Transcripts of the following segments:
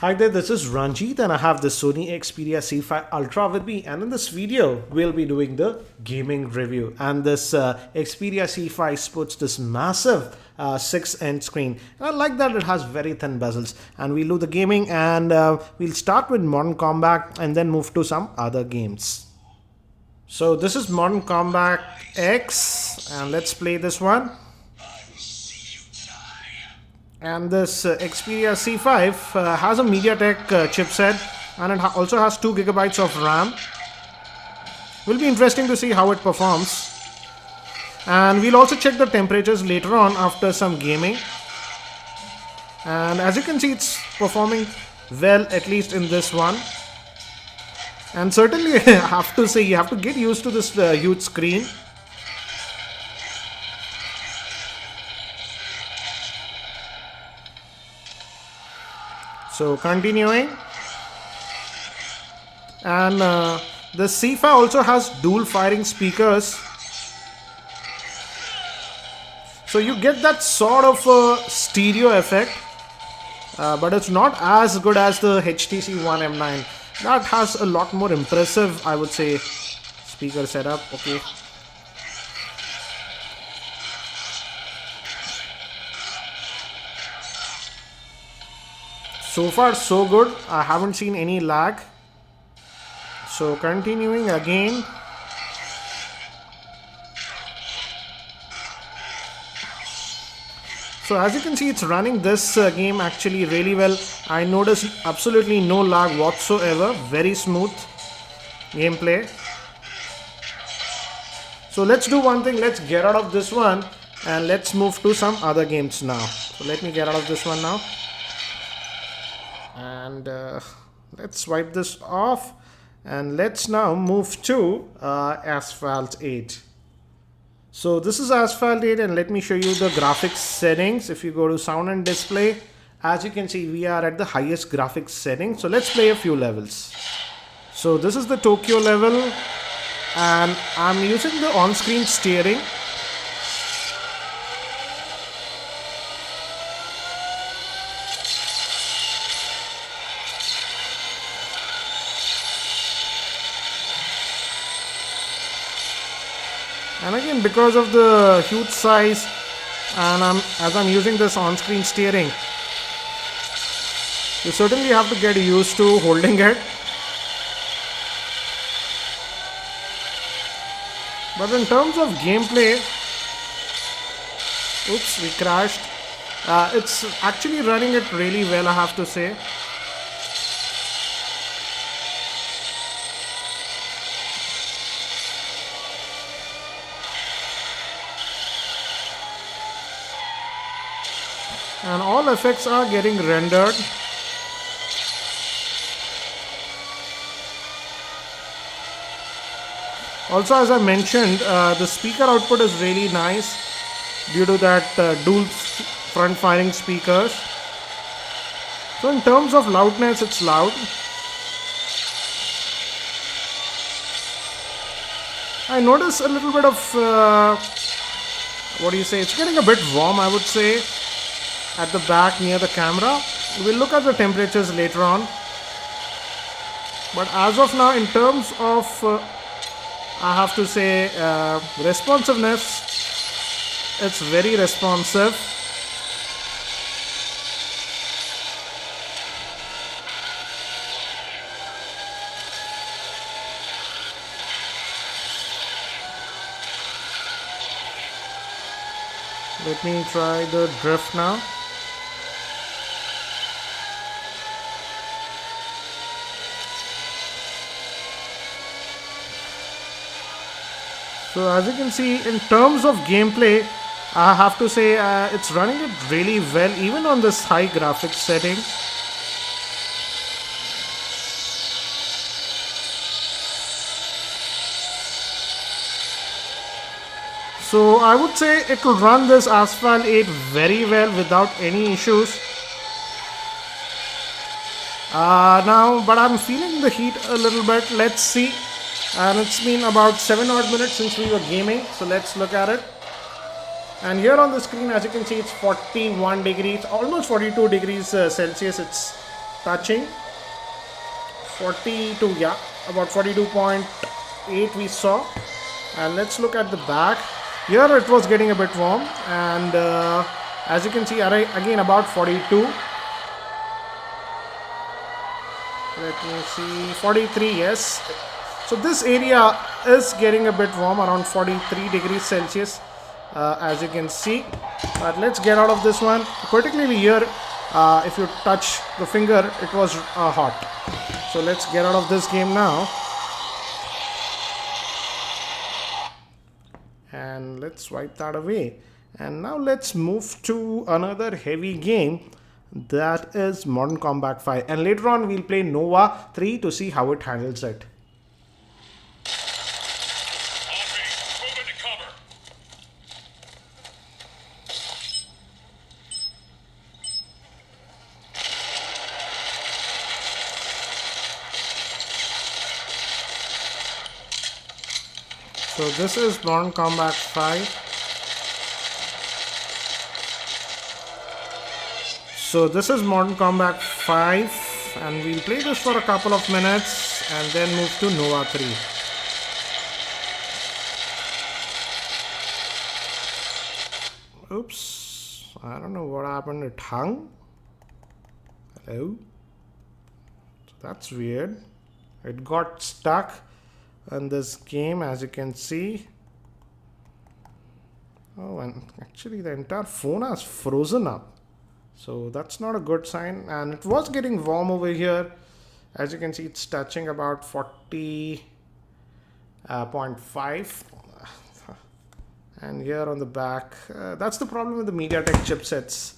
Hi there, this is Ranjit and I have the Sony Xperia C5 Ultra with me, and in this video we'll be doing the gaming review. And this Xperia C5 sports this massive 6-inch screen. And I like that it has very thin bezels. And we'll do the gaming, and we'll start with Modern Combat and then move to some other games. So this is Modern Combat X, and let's play this one. And this Xperia C5 has a MediaTek chipset, and it also has 2 GB of RAM. Will be interesting to see how it performs. And we'll also check the temperatures later on after some gaming. And as you can see, it's performing well, at least in this one. And certainly I have to say, you have to get used to this huge screen. So continuing, and the C5 also has dual firing speakers, so you get that sort of stereo effect, but it's not as good as the HTC One M9. That has a lot more impressive, I would say, speaker setup. Okay. So far so good, I haven't seen any lag. So continuing again. So as you can see, it's running this game actually really well. I noticed absolutely no lag whatsoever, very smooth gameplay. So let's do one thing, let's get out of this one and let's move to some other games now. So let me get out of this one now. And let's wipe this off, and let's now move to Asphalt 8. So this is Asphalt 8, and let me show you the graphics settings. If you go to sound and display, as you can see, we are at the highest graphics setting. So let's play a few levels. So this is the Tokyo level, and I'm using the on-screen steering. And again, because of the huge size, and as I'm using this on-screen steering, you certainly have to get used to holding it. But in terms of gameplay, oops, we crashed. It's actually running it really well, I have to say. And all effects are getting rendered. Also, as I mentioned, the speaker output is really nice due to that dual front firing speakers. So in terms of loudness, it's loud. I notice a little bit of what do you say, it's getting a bit warm, I would say, at the back near the camera. We'll look at the temperatures later on. But as of now, in terms of I have to say responsiveness, it's very responsive. Let me try the drift now. So as you can see, in terms of gameplay, I have to say it's running it really well, even on this high graphics setting. So I would say it will run this Asphalt 8 very well without any issues. Now, but I'm feeling the heat a little bit. Let's see. And it's been about 7 odd minutes since we were gaming, so let's look at it. And here on the screen, as you can see, it's 41 degrees, almost 42 degrees Celsius. It's touching 42, yeah, about 42.8 we saw. And let's look at the back. Here it was getting a bit warm, and as you can see, again about 42. Let me see, 43, yes. So this area is getting a bit warm, around 43 degrees Celsius, as you can see. But let's get out of this one. Particularly here, if you touch the finger, it was hot. So let's get out of this game now. And let's wipe that away. And now let's move to another heavy game, that is Modern Combat 5. And later on we'll play Nova 3 to see how it handles it. So this is Modern Combat 5. So this is Modern Combat 5, and we'll play this for a couple of minutes and then move to Nova 3. Oops, I don't know what happened, it hung. Hello? So that's weird. It got stuck in this game, as you can see. Oh, and actually the entire phone has frozen up. So that's not a good sign, and it was getting warm over here. As you can see, it's touching about 40.5. And here on the back, that's the problem with the MediaTek chipsets.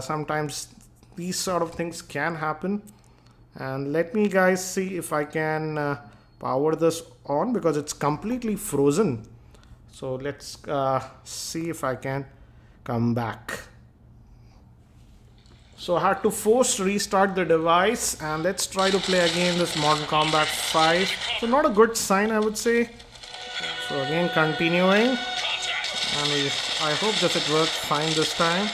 Sometimes these sort of things can happen. And let me guys see if I can power this on, because it's completely frozen. So let's see if I can come back. So I had to force restart the device, and let's try to play again this Modern Combat 5. So not a good sign, I would say. So again continuing, and I hope that it works fine this time.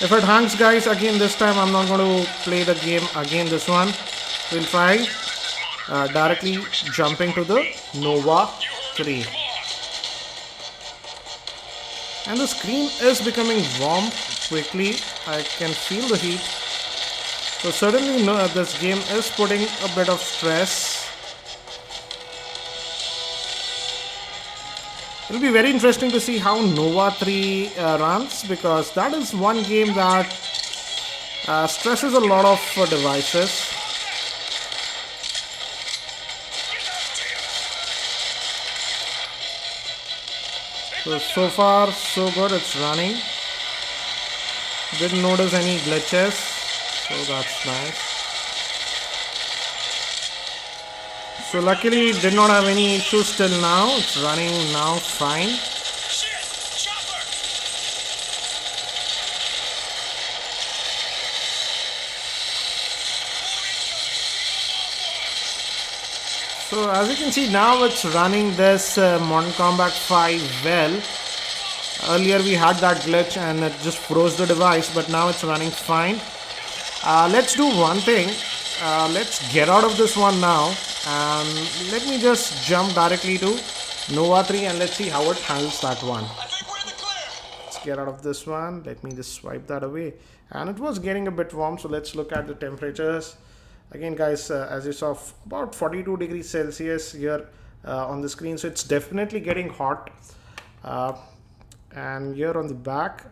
If it hangs guys, again this time I'm not going to play the game again, this one. We'll try directly jumping to the Nova 3. And the screen is becoming warm quickly. I can feel the heat. So certainly this game is putting a bit of stress. It will be very interesting to see how Nova 3 runs, because that is one game that stresses a lot of devices. So far so good, it's running. Didn't notice any glitches, so that's nice. So luckily it did not have any issues till now. It's running now fine. So as you can see, now it's running this Modern Combat 5 well. Earlier we had that glitch and it just froze the device, but now it's running fine. Let's do one thing. Let's get out of this one now, and let me just jump directly to Nova 3 and let's see how it handles that one. Let's get out of this one. Let me just swipe that away. And it was getting a bit warm, so let's look at the temperatures. Again guys, as you saw, about 42 degrees Celsius here on the screen, so it's definitely getting hot. And here on the back,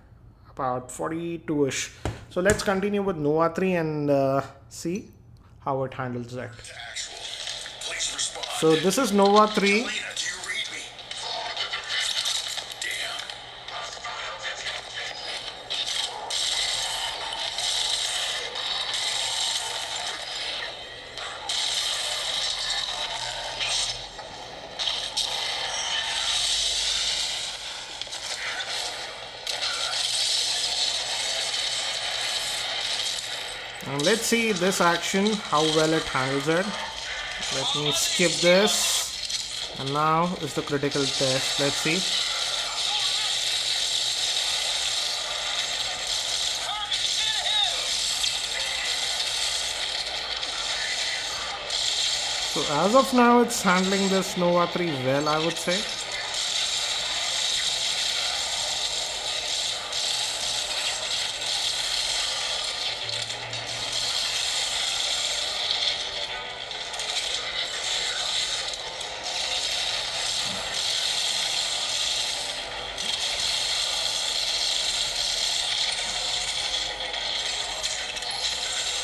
about 42ish. So let's continue with Nova 3 and see how it handles that. So this is Nova 3. And let's see this action, how well it handles it. Let me skip this. And now is the critical test. Let's see. So as of now, it's handling this Nova 3 well, I would say.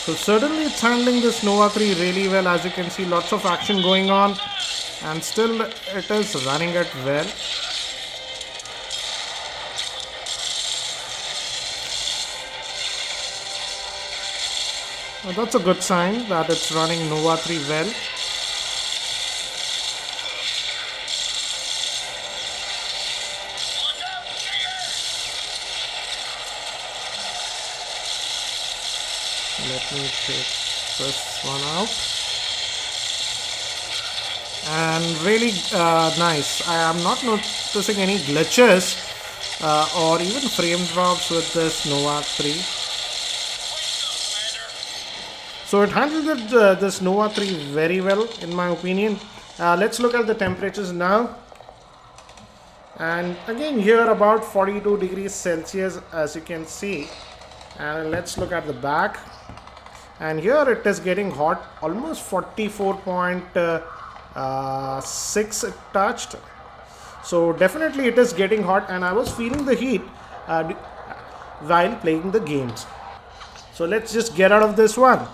So certainly it's handling this Nova 3 really well. As you can see, lots of action going on, and still it is running it well. Well, that's a good sign that it's running Nova 3 well. Let me take this one out. And really nice. I am not noticing any glitches or even frame drops with this Nova 3. So it handled this Nova 3 very well in my opinion. Let's look at the temperatures now. And again here about 42 degrees Celsius as you can see. And let's look at the back. And here it is getting hot, almost 44.6 it touched. So definitely it is getting hot, and I was feeling the heat while playing the games. So let's just get out of this one.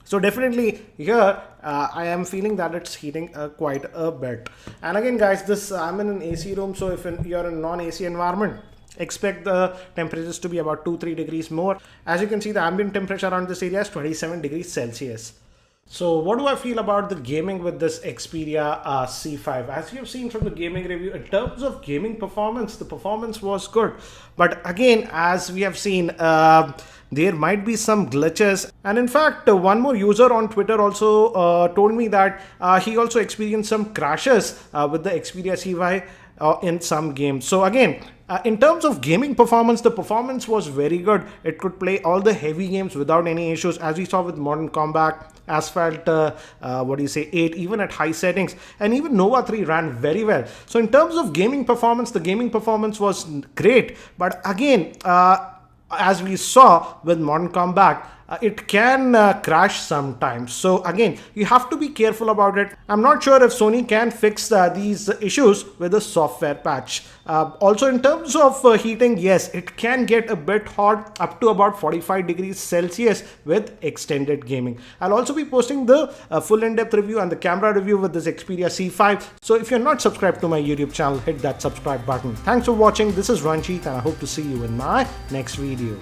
So definitely here I am feeling that it's heating quite a bit. And again guys, this I'm in an AC room, so if you're in a non-AC environment, expect the temperatures to be about 2-3 degrees more. As you can see, the ambient temperature around this area is 27 degrees Celsius. So what do I feel about the gaming with this Xperia C5? As you have seen from the gaming review, in terms of gaming performance, the performance was good. But again, as we have seen, there might be some glitches. And in fact, one more user on Twitter also told me that he also experienced some crashes with the Xperia C5 in some games. So again, in terms of gaming performance, the performance was very good. It could play all the heavy games without any issues, as we saw with Modern Combat, Asphalt, 8, even at high settings, and even Nova 3 ran very well. So in terms of gaming performance, the gaming performance was great. But again, as we saw with Modern Combat, it can crash sometimes. So again, you have to be careful about it. I'm not sure if Sony can fix these issues with a software patch. Also in terms of heating, yes, it can get a bit hot up to about 45 degrees Celsius with extended gaming. I'll also be posting the full in-depth review and the camera review with this Xperia C5. So if you're not subscribed to my YouTube channel, hit that subscribe button. Thanks for watching. This is Ranjit, and I hope to see you in my next video.